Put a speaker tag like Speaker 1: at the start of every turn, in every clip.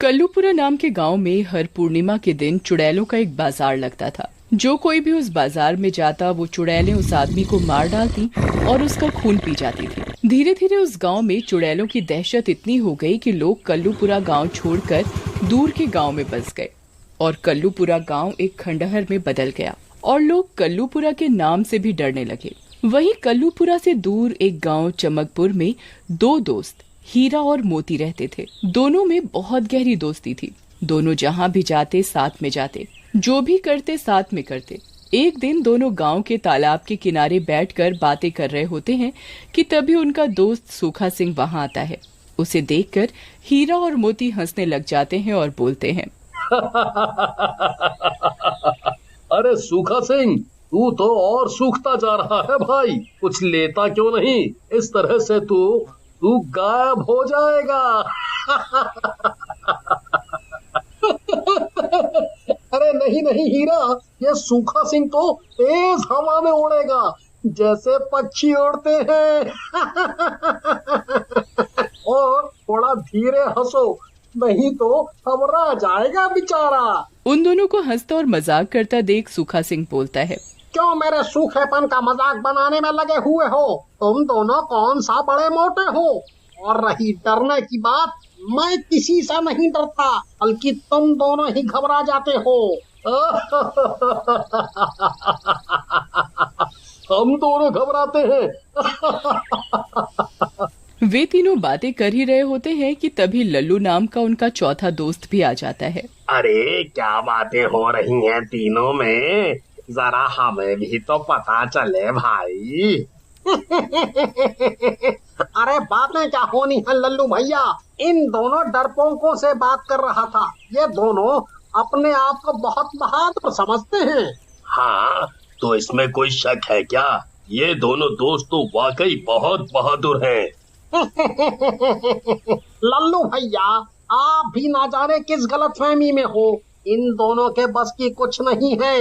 Speaker 1: कल्लूपुरा नाम के गांव में हर पूर्णिमा के दिन चुड़ैलों का एक बाजार लगता था। जो कोई भी उस बाजार में जाता वो चुड़ैलें उस आदमी को मार डालती और उसका खून पी जाती थी। धीरे धीरे उस गांव में चुड़ैलों की दहशत इतनी हो गई कि लोग कल्लूपुरा गांव छोड़कर दूर के गांव में बस गए और कल्लूपुरा गांव एक खंडहर में बदल गया और लोग कल्लूपुरा के नाम से भी डरने लगे। वहीं कल्लूपुरा से दूर एक गांव चमकपुर में दो दोस्त हीरा और मोती रहते थे। दोनों में बहुत गहरी दोस्ती थी। दोनों जहां भी जाते साथ में जाते, जो भी करते साथ में करते। एक दिन दोनों गांव के तालाब के किनारे बैठकर बातें कर रहे होते हैं कि तभी उनका दोस्त सूखा सिंह वहां आता है। उसे देखकर हीरा और मोती हंसने लग जाते हैं और बोलते हैं
Speaker 2: अरे सूखा सिंह, तू तो और सूखता जा रहा है भाई। कुछ लेता क्यों नहीं? इस तरह से तू गायब हो जाएगा। अरे नहीं नहीं हीरा, ये सूखा सिंह तो तेज हवा में उड़ेगा जैसे पक्षी उड़ते हैं। और थोड़ा धीरे हंसो, नहीं तो घबरा जाएगा बेचारा।
Speaker 1: उन दोनों को हंसता और मजाक करता देख सूखा सिंह बोलता है,
Speaker 3: क्यों मेरे सूखेपन का मजाक बनाने में लगे हुए हो? तुम दोनों कौन सा बड़े मोटे हो? और रही डरने की बात, मैं किसी से नहीं डरता, बल्कि तुम दोनों ही घबरा जाते हो।
Speaker 2: हम दोनों घबराते हैं।
Speaker 1: वे तीनों बातें कर ही रहे होते हैं कि तभी लल्लू नाम का उनका चौथा दोस्त भी आ जाता है।
Speaker 4: अरे क्या बातें हो रही हैं तीनों में, जरा हमें भी तो पता चले भाई।
Speaker 3: अरे बातें क्या होनी है लल्लू भैया, इन दोनों डरपोकों से बात कर रहा था। ये दोनों अपने आप को बहुत बहादुर समझते हैं।
Speaker 4: हाँ, तो इसमें कोई शक है क्या? ये दोनों दोस्त तो वाकई बहुत बहादुर हैं।
Speaker 3: लल्लू भैया, आप भी ना जाने किस गलतफहमी में हो। इन दोनों के बस की कुछ नहीं है।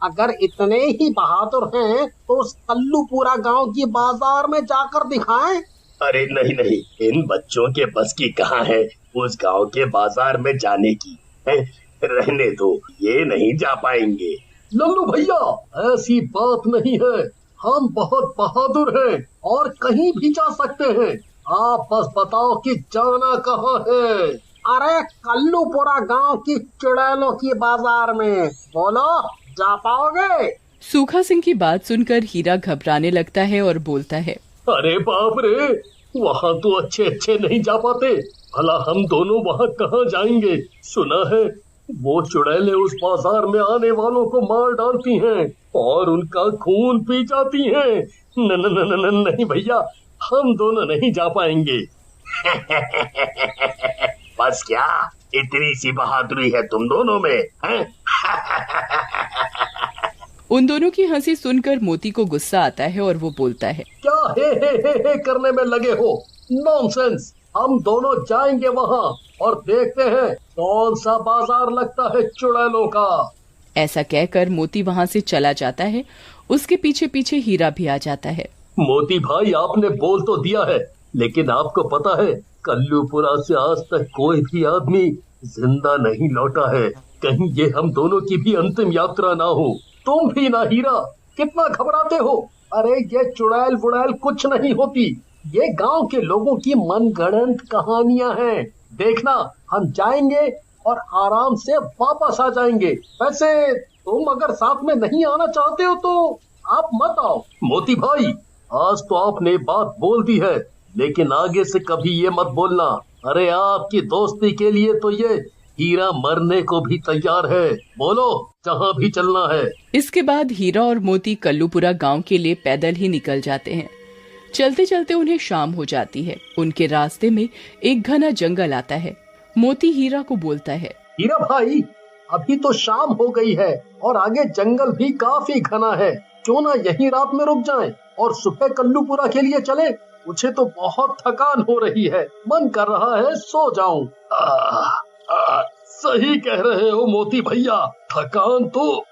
Speaker 3: अगर इतने ही बहादुर हैं तो उस कल्लूपुरा गांव की बाजार में जाकर दिखाएं।
Speaker 4: अरे नहीं नहीं, इन बच्चों के बस की कहाँ है उस गांव के बाजार में जाने की। रहने दो, ये नहीं जा पाएंगे।
Speaker 2: लल्लू भैया, ऐसी बात नहीं है। हम बहुत बहादुर हैं और कहीं भी जा सकते हैं। आप बस बताओ कि जाना कहाँ है।
Speaker 3: अरे कल्लूपुरा गांव की चुड़ैलों की बाजार में। बोलो, जा पाओगे?
Speaker 1: सूखा सिंह की बात सुनकर हीरा घबराने लगता है और बोलता है,
Speaker 2: अरे बाप रे, वहाँ तो अच्छे नहीं जा पाते। भला हम दोनों वहाँ कहाँ जाएंगे? सुना है वो चुड़ैलें उस बाजार में आने वालों को मार डालती हैं और उनका खून पी जाती हैं। न न न न न नहीं भैया, हम दोनों नहीं जा पाएंगे।
Speaker 4: बस क्या इतनी सी बहादुरी है तुम दोनों में, हैं?
Speaker 1: उन दोनों की हंसी सुनकर मोती को गुस्सा आता है और वो बोलता है,
Speaker 2: क्या हे करने में लगे हो? नॉनसेंस। हम दोनों जाएंगे वहाँ और देखते हैं कौन सा बाजार लगता है चुड़ैलों का।
Speaker 1: ऐसा कहकर मोती वहाँ से चला जाता है। उसके पीछे पीछे हीरा भी आ जाता है।
Speaker 2: मोती भाई, आपने बोल तो दिया है, लेकिन आपको पता है कल्लूपुरा से आज तक कोई भी आदमी जिंदा नहीं लौटा है। कहीं ये हम दोनों की भी अंतिम यात्रा ना हो। तुम भी ना हीरा, कितना घबराते हो? अरे ये चुड़ैल वुड़ैल कुछ नहीं होती। ये गांव के लोगों की मनगढ़ंत कहानियां हैं। देखना, हम जाएंगे और आराम से वापस आ जाएंगे। वैसे तुम अगर साथ में नहीं आना चाहते हो तो आप मत आओ। मोती भाई, आज तो आपने बात बोल दी है, लेकिन आगे से कभी ये मत बोलना। अरे आपकी दोस्ती के लिए तो ये हीरा मरने को भी तैयार है। बोलो, जहाँ भी चलना है।
Speaker 1: इसके बाद हीरा और मोती कल्लूपुरा गांव के लिए पैदल ही निकल जाते हैं। चलते चलते उन्हें शाम हो जाती है। उनके रास्ते में एक घना जंगल आता है। मोती हीरा को बोलता है,
Speaker 2: हीरा भाई, अभी तो शाम हो गई है और आगे जंगल भी काफी घना है। क्यों ना यहीं रात में रुक जाएं और सुबह कल्लूपुरा के लिए चले? मुझे तो बहुत थकान हो रही है, मन कर रहा है सो जाऊं। सही कह रहे हो मोती भैया, थकान तो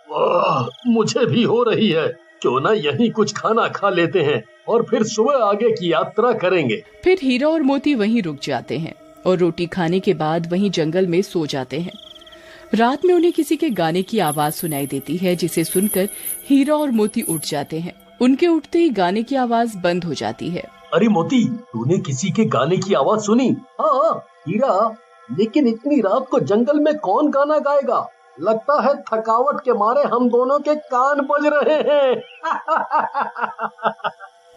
Speaker 2: मुझे भी हो रही है। क्यों ना यहीं कुछ खाना खा लेते हैं और फिर सुबह आगे की यात्रा करेंगे।
Speaker 1: फिर हीरा और मोती वहीं रुक जाते हैं। और रोटी खाने के बाद वहीं जंगल में सो जाते हैं। रात में उन्हें किसी के गाने की आवाज सुनाई देती है, जिसे सुनकर हीरा और मोती उठ जाते हैं। उनके उठते ही गाने की आवाज बंद हो जाती है।
Speaker 2: अरे मोती, तूने किसी के गाने की आवाज सुनी?
Speaker 3: हाँ हीरा, लेकिन इतनी रात को जंगल में कौन गाना गाएगा? लगता है थकावट के मारे हम दोनों के कान बज रहे हैं।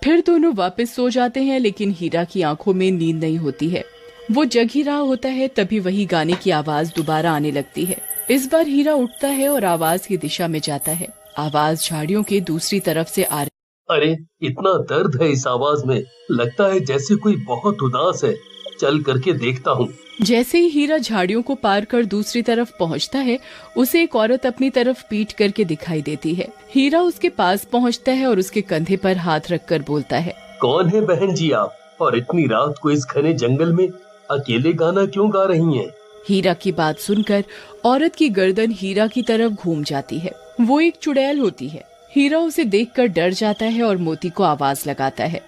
Speaker 1: फिर दोनों वापस सो जाते हैं, लेकिन हीरा की आंखों में नींद नहीं होती है। वो जग ही रहा होता है, तभी वही गाने की आवाज दोबारा आने लगती है। इस बार हीरा उठता है और आवाज की दिशा में जाता है। आवाज झाड़ियों के दूसरी तरफ से आ रही।
Speaker 2: अरे इतना दर्द है इस आवाज में, लगता है जैसे कोई बहुत उदास है। चल करके देखता हूँ।
Speaker 1: जैसे ही हीरा झाड़ियों को पार कर दूसरी तरफ पहुंचता है, उसे एक औरत अपनी तरफ पीट करके दिखाई देती है। हीरा उसके पास पहुंचता है और उसके कंधे पर हाथ रखकर बोलता है,
Speaker 2: कौन है बहन जी आप, और इतनी रात को इस घने जंगल में अकेले गाना क्यों गा रही हैं?
Speaker 1: हीरा की बात सुनकर औरत की गर्दन हीरा की तरफ घूम जाती है। वो एक चुड़ैल होती है। हीरा उसे देखकर डर जाता है और मोती को आवाज लगाता है।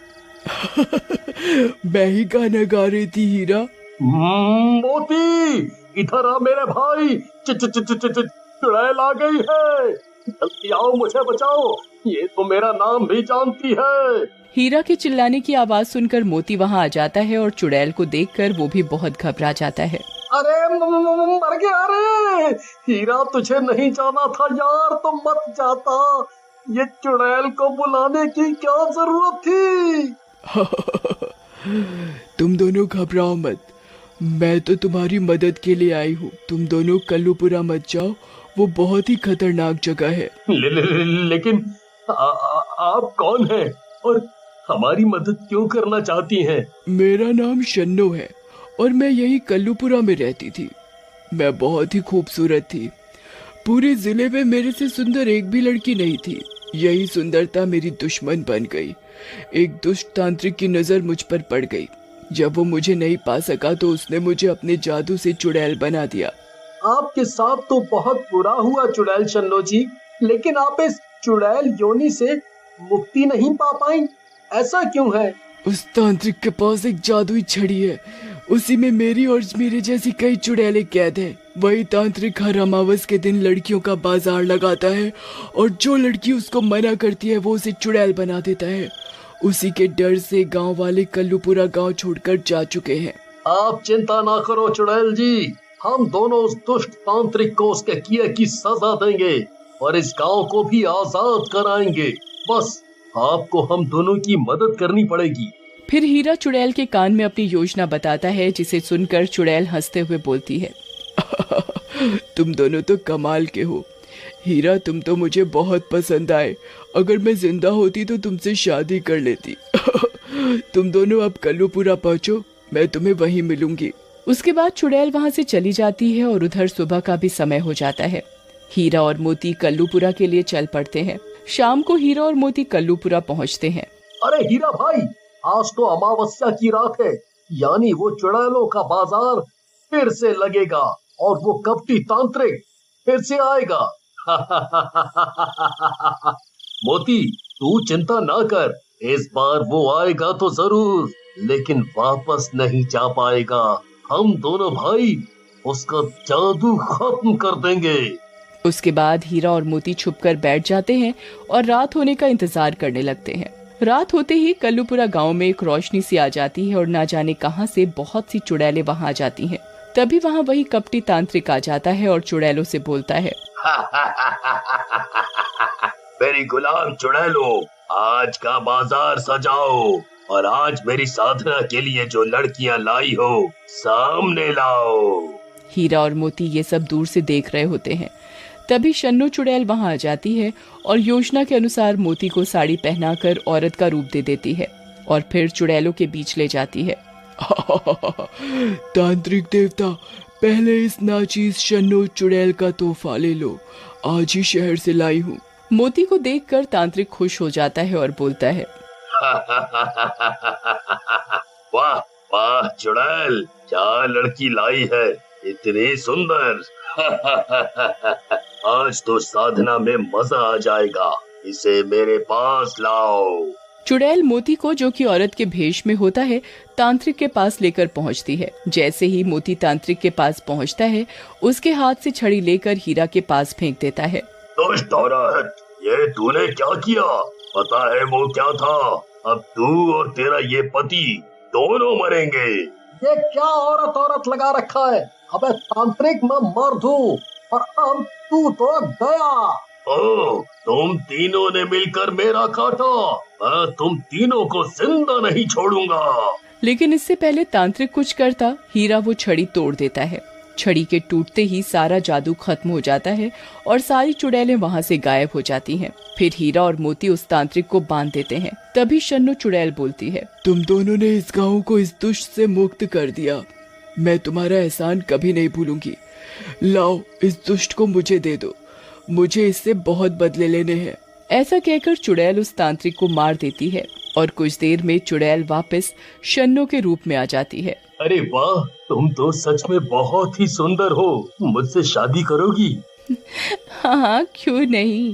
Speaker 1: मैं ही गाना गा रही थी हीरा।
Speaker 2: मोती, इधर आ मेरे भाई, चुड़ैल आ गई है, जल्दी आओ मुझे बचाओ, ये तो मेरा नाम भी जानती है।
Speaker 1: हीरा के चिल्लाने की आवाज सुनकर मोती वहां आ जाता है और चुड़ैल को देखकर वो भी बहुत घबरा जाता है।
Speaker 3: अरे मर गया रे हीरा, तुझे नहीं जाना था यार, तो मत जाता। ये चुड़ैल को बुलाने की क्या जरूरत थी?
Speaker 1: तुम दोनों घबराओ मत, मैं तो तुम्हारी मदद के लिए आई हूँ। तुम दोनों कल्लूपुरा मत जाओ, वो बहुत ही खतरनाक जगह है।
Speaker 2: लेकिन आप कौन हैं और हमारी मदद क्यों करना चाहती हैं?
Speaker 1: मेरा नाम शन्नो है और मैं यही कल्लूपुरा में रहती थी। मैं बहुत ही खूबसूरत थी। पूरे जिले में मेरे से सुंदर एक भी लड़की नहीं थी। यही सुंदरता मेरी दुश्मन बन गई। एक दुष्ट तांत्रिक की नजर मुझ पर पड़ गई। जब वो मुझे नहीं पा सका तो उसने मुझे अपने जादू से चुड़ैल बना दिया।
Speaker 3: आपके साथ तो बहुत बुरा हुआ चुड़ैल शन्नो जी, लेकिन आप इस चुड़ैल योनि से मुक्ति नहीं पा पाई, ऐसा क्यों है?
Speaker 1: उस तांत्रिक के पास एक जादुई छड़ी है, उसी में मेरी और मेरे जैसी कई चुड़ैलें कैद हैं। वही तांत्रिक हर अमावस के दिन लड़कियों का बाजार लगाता है और जो लड़की उसको मना करती है वो उसे चुड़ैल बना देता है। उसी के डर से गांव वाले कल्लूपुरा गांव छोड़कर जा चुके हैं।
Speaker 2: आप चिंता ना करो चुड़ैल जी, हम दोनों उस दुष्ट तांत्रिक को उसके किए की सजा देंगे और इस गांव को भी आजाद कराएंगे। बस आपको हम दोनों की मदद करनी पड़ेगी।
Speaker 1: फिर हीरा चुड़ैल के कान में अपनी योजना बताता है, जिसे सुनकर चुड़ैल हंसते हुए बोलती है, तुम दोनों तो कमाल के हो हीरा, तुम तो मुझे बहुत पसंद आए। अगर मैं जिंदा होती तो तुमसे शादी कर लेती। तुम दोनों अब कल्लूपुरा पहुंचो, मैं तुम्हें वहीं मिलूंगी। उसके बाद चुड़ैल वहां से चली जाती है और उधर सुबह का भी समय हो जाता है। हीरा और मोती कल्लूपुरा के लिए चल पड़ते हैं। शाम को हीरा और मोती कल्लूपुरा पहुंचते हैं।
Speaker 3: अरे हीरा भाई, आज तो अमावस्या की रात है, यानी वो चुड़ैलों का बाजार फिर से लगेगा और वो कपटी तांत्रिक फिर से आएगा।
Speaker 2: मोती, तू चिंता ना कर, इस बार वो आएगा तो जरूर, लेकिन वापस नहीं जा पाएगा। हम दोनों भाई उसका जादू खत्म कर देंगे।
Speaker 1: उसके बाद हीरा और मोती छुपकर बैठ जाते हैं और रात होने का इंतजार करने लगते हैं। रात होते ही कल्लूपुरा गांव में एक रोशनी सी आ जाती है और ना जाने कहां से बहुत सी चुड़ैलें वहां आ जाती हैं। तभी वहां वही कपटी तांत्रिक आ जाता है और चुड़ैलों से बोलता है,
Speaker 4: मेरी गुलाम चुड़ैलों, आज का बाजार सजाओ और आज मेरी साधना के लिए जो लड़कियां लाई हो सामने लाओ।
Speaker 1: हीरा और मोती ये सब दूर से देख रहे होते हैं। तभी शन्नो चुड़ैल वहां आ जाती है और योजना के अनुसार मोती को साड़ी पहनाकर औरत का रूप दे देती है और फिर चुड़ैलों के बीच ले जाती है। तांत्रिक देवता, पहले इस नाचीज शन्नो चुड़ैल का तोहफा ले लो, आज ही शहर से लाई हूँ। मोती को देखकर तांत्रिक खुश हो जाता है और बोलता है,
Speaker 4: वाह वाह चुड़ैल, क्या लड़की लाई है, इतनी सुंदर। आज तो साधना में मजा आ जाएगा, इसे मेरे पास लाओ।
Speaker 1: चुड़ैल मोती को, जो कि औरत के भेष में होता है, तांत्रिक के पास लेकर पहुंचती है। जैसे ही मोती तांत्रिक के पास पहुंचता है, उसके हाथ से छड़ी लेकर हीरा के पास फेंक देता है।
Speaker 4: दुष्ट औरत, ये तूने क्या किया? पता है वो क्या था? अब तू और तेरा ये पति दोनों मरेंगे।
Speaker 3: ये क्या औरत औरत लगा रखा है? अबे तांत्रिक, मैं मर्द हूँ और अब तू तो गया।
Speaker 4: ओ, तुम तीनों ने मिलकर मेरा काटा। मैं तुम तीनों को जिंदा नहीं छोड़ूंगा।
Speaker 1: लेकिन इससे पहले तांत्रिक कुछ करता, हीरा वो छड़ी तोड़ देता है। छड़ी के टूटते ही सारा जादू खत्म हो जाता है और सारी चुड़ैलें वहाँ से गायब हो जाती हैं। फिर हीरा और मोती उस तांत्रिक को बांध देते हैं। तभी शन्नु चुड़ैल बोलती है,
Speaker 5: तुम दोनों ने इस गांव को इस दुष्ट से मुक्त कर दिया। मैं तुम्हारा एहसान कभी नहीं भूलूंगी। लाओ, इस दुष्ट को मुझे दे दो, मुझे इससे बहुत बदले लेने हैं।
Speaker 1: ऐसा कहकर चुड़ैल उस तांत्रिक को मार देती है और कुछ देर में चुड़ैल वापस शन्नु के रूप में आ जाती है।
Speaker 2: अरे वाह, तुम तो सच में बहुत ही सुंदर हो। मुझसे शादी करोगी?
Speaker 1: हाँ, क्यों नहीं।